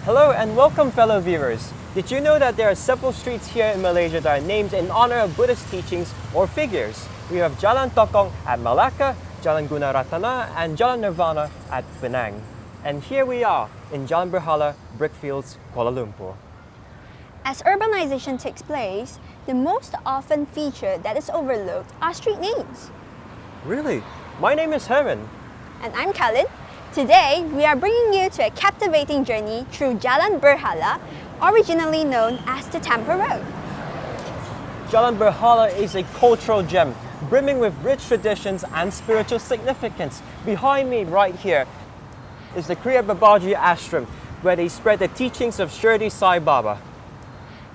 Hello and welcome, fellow viewers. Did you know that there are several streets here in Malaysia that are named in honor of Buddhist teachings or figures? We have Jalan Tokong at Malacca, Jalan Gunaratana, and Jalan Nirvana at Penang. And here we are in Jalan Berhala, Brickfields, Kuala Lumpur. As urbanization takes place, the most often feature that is overlooked are street names. Really? My name is Herman. And I'm Kalin. Today, we are bringing you to a captivating journey through Jalan Berhala, originally known as the Temple Road. Jalan Berhala is a cultural gem, brimming with rich traditions and spiritual significance. Behind me, right here, is the Kriya Babaji Ashram, where they spread the teachings of Shirdi Sai Baba.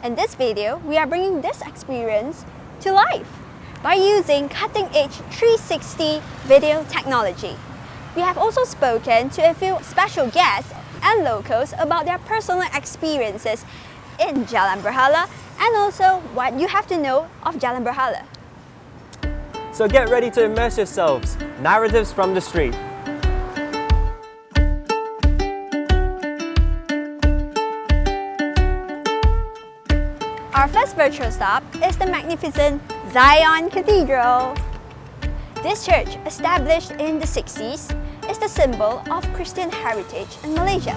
In this video, we are bringing this experience to life by using cutting-edge 360 video technology. We have also spoken to a few special guests and locals about their personal experiences in Jalan Berhala and also what you have to know of Jalan Berhala. So get ready to immerse yourselves. Narratives from the street. Our first virtual stop is the magnificent Zion Cathedral. This church, established in the 60s, is the symbol of Christian heritage in Malaysia.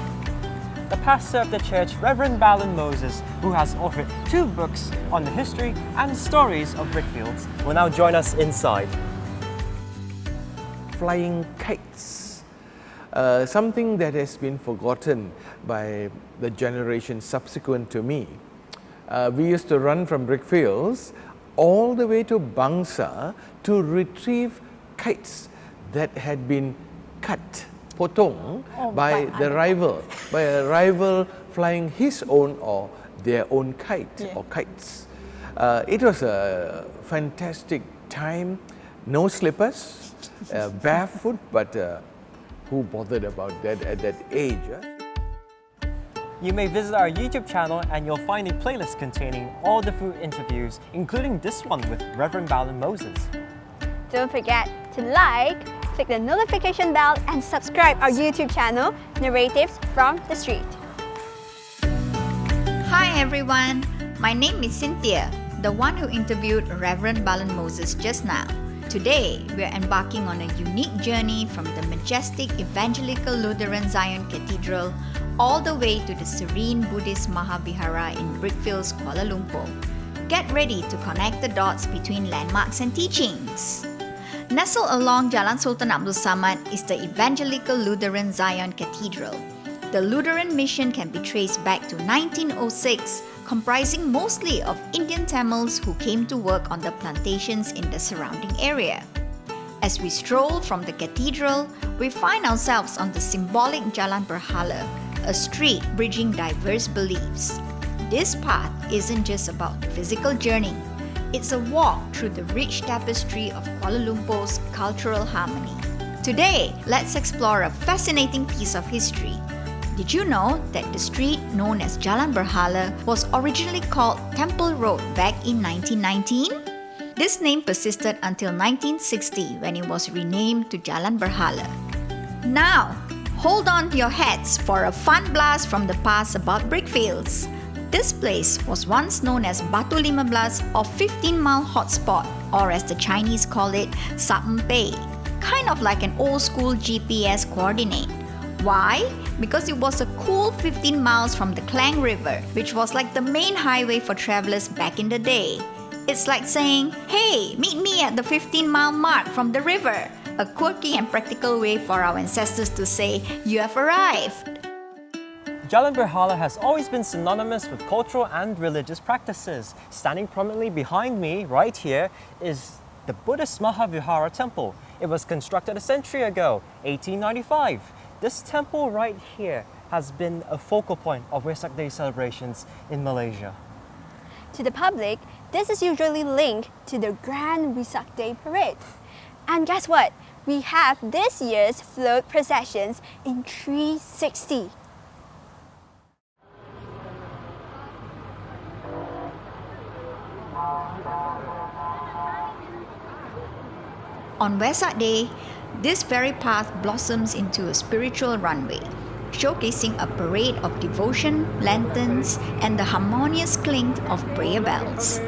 The pastor of the church, Reverend Balan Moses, who has authored 2 books on the history and stories of Brickfields, will now join us inside. Flying kites, something that has been forgotten by the generation subsequent to me. We used to run from Brickfields all the way to Bangsa to retrieve kites that had been cut, potong, by a rival flying his own or their own kite or kites. It was a fantastic time, no slippers, barefoot, but who bothered about that at that age? You may visit our YouTube channel and you'll find a playlist containing all the food interviews, including this one with Reverend Balan Moses. Don't forget to like, click the notification bell and subscribe our YouTube channel, Narratives from the Street. Hi everyone, my name is Cynthia, the one who interviewed Reverend Balan Moses just now. Today, we are embarking on a unique journey from the majestic Evangelical Lutheran Zion Cathedral all the way to the serene Buddhist Maha Vihara in Brickfields, Kuala Lumpur. Get ready to connect the dots between landmarks and teachings. Nestled along Jalan Sultan Abdul Samad is the Evangelical Lutheran Zion Cathedral. The Lutheran mission can be traced back to 1906, comprising mostly of Indian Tamils who came to work on the plantations in the surrounding area. As we stroll from the cathedral, we find ourselves on the symbolic Jalan Berhala, a street bridging diverse beliefs. This path isn't just about the physical journey. It's a walk through the rich tapestry of Kuala Lumpur's cultural harmony. Today, let's explore a fascinating piece of history. Did you know that the street known as Jalan Berhala was originally called Temple Road back in 1919? This name persisted until 1960 when it was renamed to Jalan Berhala. Now, hold on to your hats for a fun blast from the past about Brickfields. This place was once known as Batu 15 or 15-mile hotspot, or as the Chinese call it, Sapmpei, kind of like an old-school GPS coordinate. Why? Because it was a cool 15 miles from the Klang River, which was like the main highway for travelers back in the day. It's like saying, hey, meet me at the 15-mile mark from the river. A quirky and practical way for our ancestors to say, you have arrived. Jalan Berhala has always been synonymous with cultural and religious practices. Standing prominently behind me, right here, is the Buddhist Maha Vihara temple. It was constructed a century ago, 1895. This temple right here has been a focal point of Wesak Day celebrations in Malaysia. To the public, this is usually linked to the Grand Wesak Day parade. And guess what? We have this year's float processions in 360. On Wesak Day, this very path blossoms into a spiritual runway. showcasing a parade of devotion, lanterns, and the harmonious clink of prayer bells.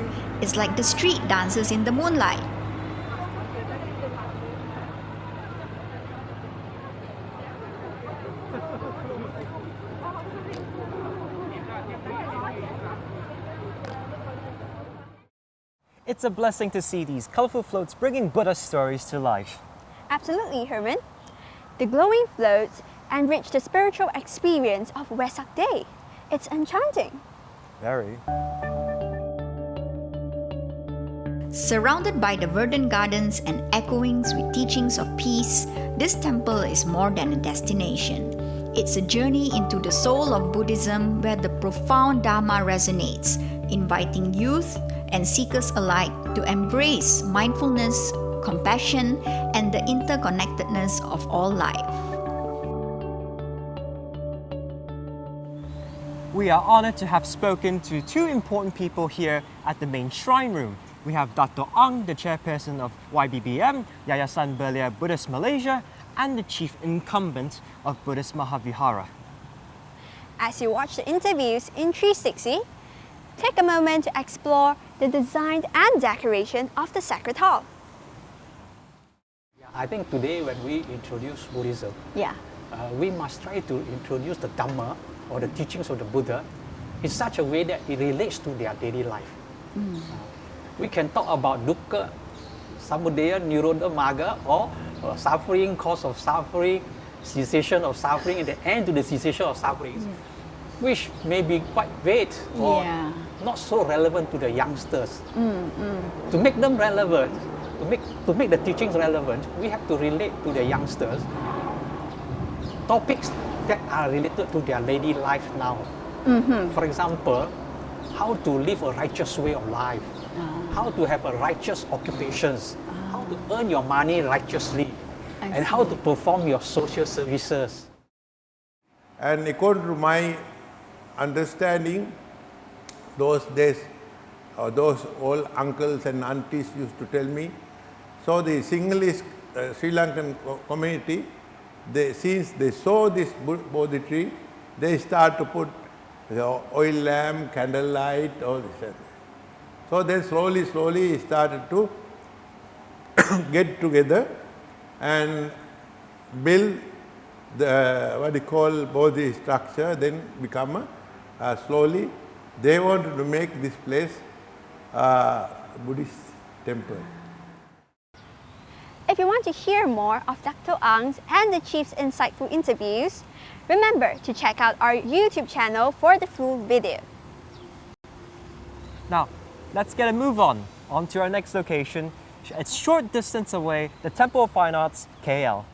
It's like the street dances in the moonlight. It's a blessing to see these colorful floats bringing Buddha stories to life. Absolutely, Herman. The glowing floats enrich the spiritual experience of Wesak Day. It's enchanting. Very. Surrounded by the verdant gardens and echoing with teachings of peace, this temple is more than a destination. It's a journey into the soul of Buddhism where the profound Dharma resonates, inviting youth and seekers alike to embrace mindfulness, compassion, and the interconnectedness of all life. We are honored to have spoken to two important people here at the main shrine room. We have Dato' Ang, the chairperson of YBBM, Yayasan Belia Buddhist Malaysia, and the chief incumbent of Buddhist Maha Vihara. As you watch the interviews in 360, take a moment to explore the design and decoration of the Sacred Hall. I think today when we introduce Buddhism, we must try to introduce the Dhamma or the teachings of the Buddha in such a way that it relates to their daily life. We can talk about dukkha, samudaya, nirodha, magga, or suffering, cause of suffering, cessation of suffering, and the end to the cessation of suffering, which may be quite vague or not so relevant to the youngsters. To make them relevant, to make the teachings relevant, we have to relate to the youngsters topics that are related to their daily life now. For example, how to live a righteous way of life, how to have a righteous occupations, how to earn your money righteously, and how to perform your social services. And according to my understanding, those days, those old uncles and aunties used to tell me, so the Sinhalese Sri Lankan community, since they saw this Bodhi tree, they start to put oil lamp, candlelight, all this. So then slowly started to get together and build the what they call Bodhi structure, then become slowly they wanted to make this place a Buddhist temple. If you want to hear more of Dr. Ang's and the Chief's insightful interviews, remember to check out our YouTube channel for the full video. Now, let's get a move on to our next location. It's short distance away, the Temple of Fine Arts, KL.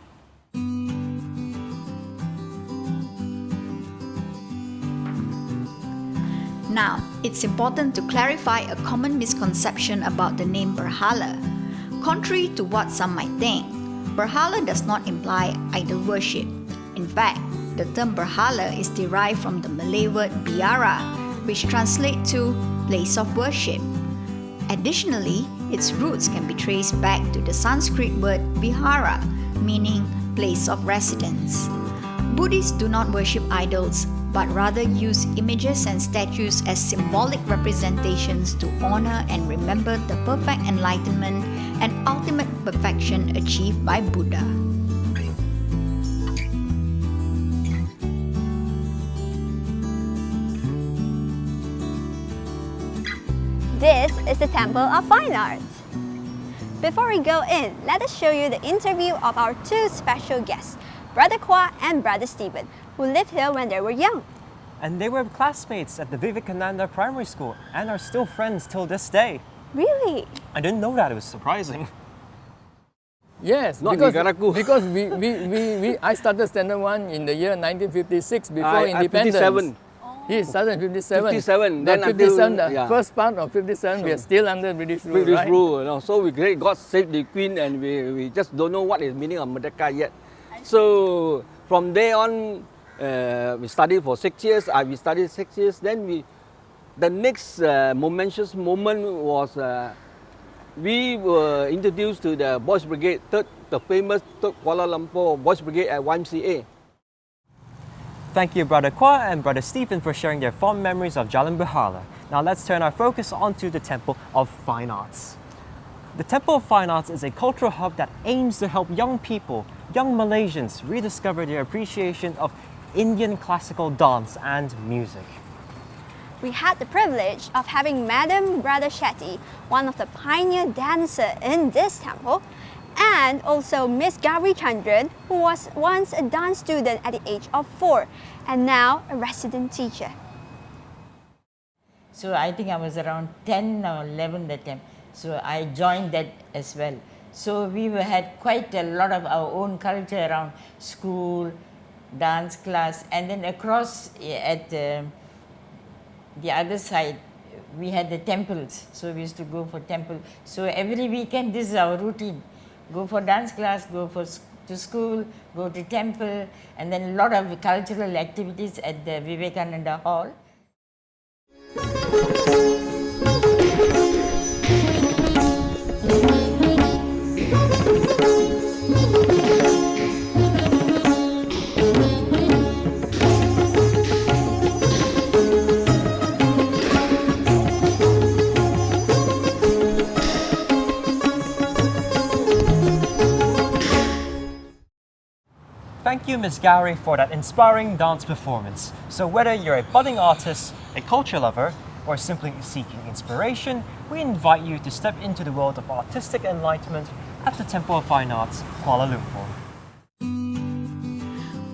Now, it's important to clarify a common misconception about the name Berhala. Contrary to what some might think, Berhala does not imply idol worship. In fact, the term Berhala is derived from the Malay word biara, which translates to place of worship. Additionally, its roots can be traced back to the Sanskrit word vihara, meaning place of residence. Buddhists do not worship idols, but rather use images and statues as symbolic representations to honor and remember the perfect enlightenment and ultimate perfection achieved by Buddha. This is the Temple of Fine Arts. Before we go in, let us show you the interview of our two special guests, Brother Kwa and Brother Stephen, who lived here when they were young. And they were classmates at the Vivekananda Primary School and are still friends till this day. Really? I didn't know that, it was surprising. Yes, Not because I started Standard 1 in the year 1956 before independence. 57. He started in 57. 57. Then Then 57, until, the first part of 57, we are still under British rule, British right? rule, you know. So we God save the Queen, and we just don't know what is meaning of Merdeka yet. So from there on, we studied for 6 years. We studied 6 years. Then the next momentous moment was we were introduced to the Boys Brigade, the famous Kuala Lumpur Boys Brigade at YMCA. Thank you, Brother Kwa and Brother Stephen, for sharing their fond memories of Jalan Berhala. Now let's turn our focus onto the Temple of Fine Arts. The Temple of Fine Arts is a cultural hub that aims to help young people, young Malaysians, rediscover their appreciation of Indian classical dance and music. We had the privilege of having Madam Radha Shetty, one of the pioneer dancers in this temple, and also Miss Gauri Chandran, who was once a dance student at the age of 4 and now a resident teacher. So I think I was around 10 or 11 that time. So I joined that as well. So we had quite a lot of our own culture around school, dance class, and then across at the other side, we had the temples. So we used to go for temple. So every weekend, this is our routine. Go for dance class, go to school, go to temple, and then a lot of cultural activities at the Vivekananda Hall. Thank you, Ms. Gauri, for that inspiring dance performance. So whether you're a budding artist, a culture lover, or simply seeking inspiration, we invite you to step into the world of artistic enlightenment at the Temple of Fine Arts, Kuala Lumpur.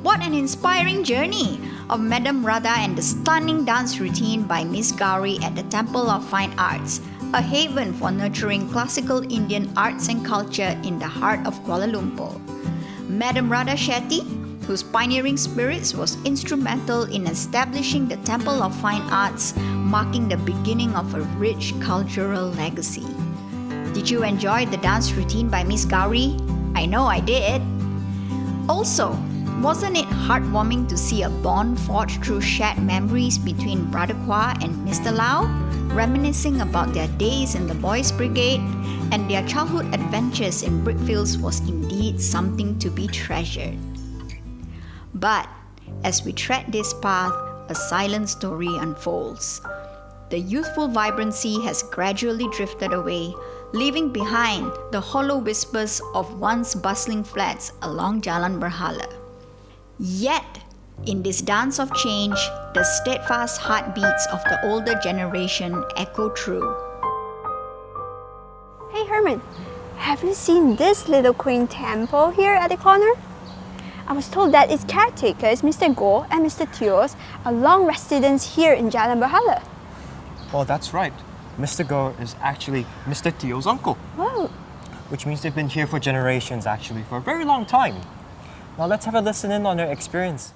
What an inspiring journey of Madam Radha and the stunning dance routine by Miss Gauri at the Temple of Fine Arts, a haven for nurturing classical Indian arts and culture in the heart of Kuala Lumpur. Madam Radha Shetty, whose pioneering spirits was instrumental in establishing the Temple of Fine Arts, marking the beginning of a rich cultural legacy. Did you enjoy the dance routine by Miss Gauri? I know I did. Also, wasn't it heartwarming to see a bond forged through shared memories between Brother Kwa and Mr. Lau, reminiscing about their days in the Boys' Brigade, and their childhood adventures in Brickfields was indeed something to be treasured. But as we tread this path, a silent story unfolds. The youthful vibrancy has gradually drifted away, leaving behind the hollow whispers of once bustling flats along Jalan Berhala. Yet, in this dance of change, the steadfast heartbeats of the older generation echo true. Hey Herman, have you seen this little quaint temple here at the corner? I was told that its caretakers, Mr. Goh and Mr. Teos, are long residents here in Jalan Berhala. Well, that's right. Mr. Goh is actually Mr. Teo's uncle. Wow. Which means they've been here for generations, actually, for a very long time. Now let's have a listen in on their experience.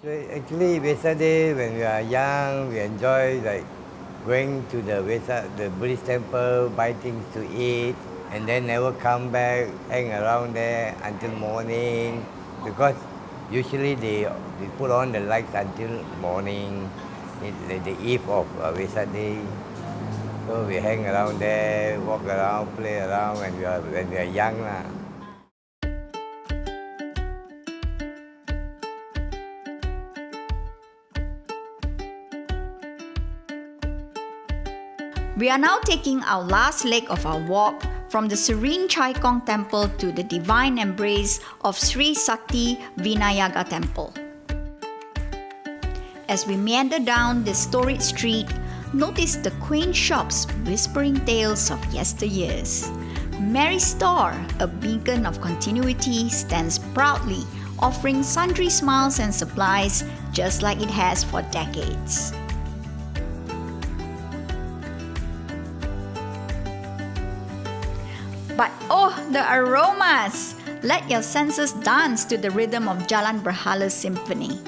Actually, Wesak Day, when we are young, we enjoy going to the Wesak, the Buddhist temple, buy things to eat, and then never come back, hang around there until morning, because usually they put on the lights until morning, the eve of Wesak Day. So we hang around there, walk around, play around when we are young. We are now taking our last leg of our walk from the serene Chai Kong Temple to the divine embrace of Sri Sakthi Vinayagar Temple. As we meander down this storied street, notice the quaint shops whispering tales of yesteryears. Mary's Store, a beacon of continuity, stands proudly, offering sundry smiles and supplies just like it has for decades. But oh, the aromas! Let your senses dance to the rhythm of Jalan Berhala's symphony.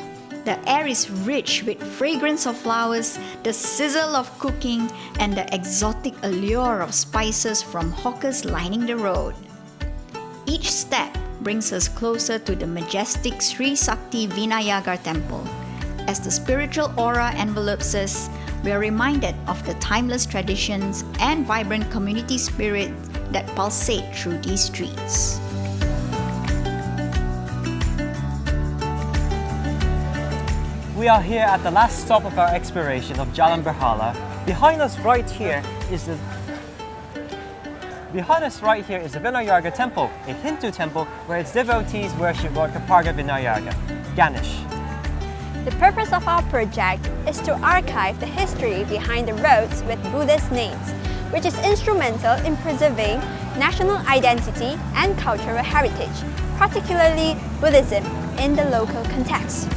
The air is rich with fragrance of flowers, the sizzle of cooking, and the exotic allure of spices from hawkers lining the road. Each step brings us closer to the majestic Sri Sakthi Vinayagar temple. As the spiritual aura envelops us, we are reminded of the timeless traditions and vibrant community spirit that pulsate through these streets. We are here at the last stop of our exploration of Jalan Berhala. Behind us right here is the Vinayagar temple, a Hindu temple where its devotees worship Lord Karpaga Vinayagar, Ganesh. The purpose of our project is to archive the history behind the roads with Buddhist names, which is instrumental in preserving national identity and cultural heritage, particularly Buddhism, in the local context.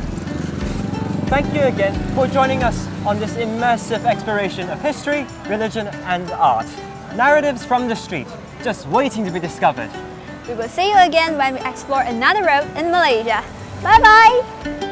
Thank you again for joining us on this immersive exploration of history, religion and art. Narratives from the street, just waiting to be discovered. We will see you again when we explore another road in Malaysia. Bye bye!